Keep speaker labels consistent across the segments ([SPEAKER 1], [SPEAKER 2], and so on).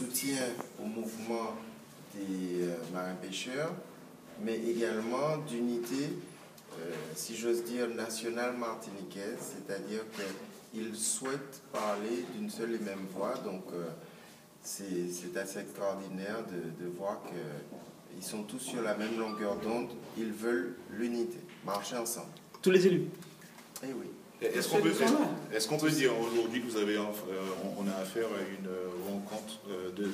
[SPEAKER 1] soutien au mouvement des marins-pêcheurs, mais également d'unité, si j'ose dire, nationale martiniquaise, c'est-à-dire qu'ils souhaitent parler d'une seule et même voix. Donc, c'est assez extraordinaire de voir qu'ils sont tous sur la même longueur d'onde. Ils veulent l'unité, marcher ensemble.
[SPEAKER 2] Tous les élus.
[SPEAKER 1] Eh oui.
[SPEAKER 3] Est-ce qu'on peut dire aujourd'hui que on a affaire à une rencontre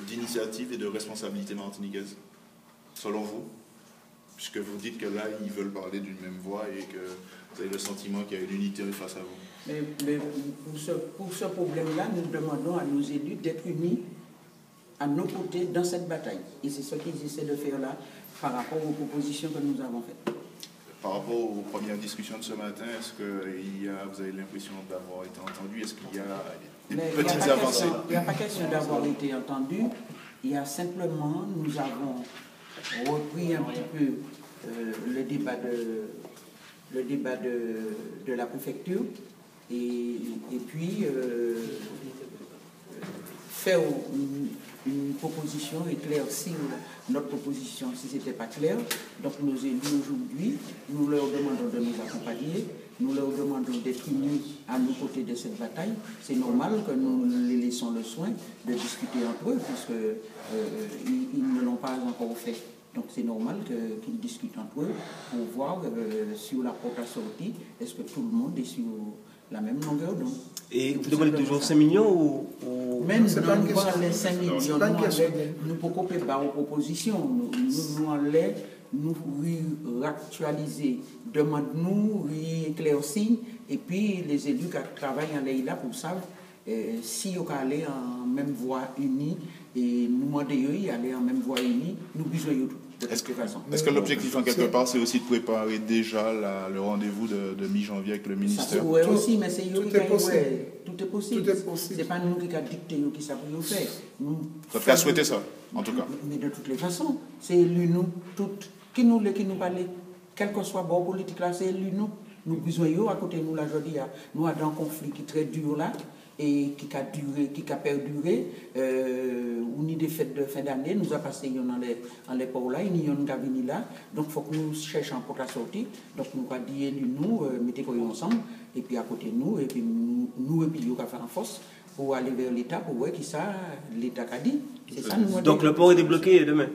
[SPEAKER 3] d'initiative et de responsabilité martiniquaise, selon vous? Puisque vous dites que là, ils veulent parler d'une même voix et que vous avez le sentiment qu'il y a une unité face à vous.
[SPEAKER 4] Mais pour ce problème-là, nous demandons à nos élus d'être unis à nos côtés dans cette bataille. Et c'est ce qu'ils essaient de faire là par rapport aux propositions que nous avons faites.
[SPEAKER 3] Par rapport aux premières discussions de ce matin, est-ce que vous avez l'impression d'avoir été entendu? Est-ce qu'il y a des petites avancées?
[SPEAKER 4] Il n'y a pas question d'avoir été entendu. Il y a simplement, nous avons repris un petit peu le débat de la préfecture et puis faire une proposition éclaircir notre proposition si ce n'était pas clair. Donc nos élus aujourd'hui, nous leur demandons de nous accompagner, nous leur demandons d'être unis à nos côtés de cette bataille. C'est normal que nous les laissons le soin de discuter entre eux puisqu'ils ne l'ont pas encore fait. Donc c'est normal qu'ils discutent entre eux pour voir sur la porte à sortie, est-ce que tout le monde est sur la même longueur d'onde.
[SPEAKER 2] Et vous demandez toujours 5 millions ou...
[SPEAKER 4] Même dans les 5 millions, nous ne pouvons pas aux propositions. Nous réactualiser, demande-nous, rééclaircir, et puis les élus qui travaillent en là pour savoir si ils aller en même voie unie, et nous demander aller en même voie unie, nous besoin de tout.
[SPEAKER 3] Est-ce que l'objectif, en quelque part, c'est aussi de préparer déjà le rendez-vous de mi-janvier avec le ministère?
[SPEAKER 4] Oui, aussi, mais c'est tout est possible. Tout est possible. Ce n'est pas nous qui avons dicté qui ça peut faire. Vous
[SPEAKER 3] avez souhaité ça, en tout cas?
[SPEAKER 4] Mais de toutes les façons, c'est nous, toutes, qui nous parle, quel que soit bon politique là, c'est nous. Nous besoin à côté de nous, là, je dis, nous avons un conflit qui est très dur là, et qui a duré, qui a perduré. On a des fêtes de fin d'année, nous avons passé dans les ports là, nous avons venu là. Donc il faut que nous cherchions un porte à sortir. Donc nous avons dit, nous, mettez-vous ensemble, et puis à côté de nous, et puis nous, et puis nous avons fait en force pour aller vers l'État, pour voir qui ça, l'État a dit. C'est ça, nous.
[SPEAKER 2] Donc le port est débloqué demain?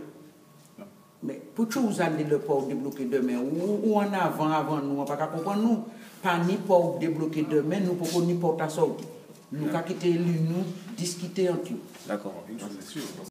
[SPEAKER 4] Mais pour tous aller le port débloqué demain, ou en avant nous, on ne peut pas comprendre nous. Pas ni port débloqué demain, nous ne pouvons ni porte à sortir. Nous avons quitté nous discuter entre nous.
[SPEAKER 2] D'accord.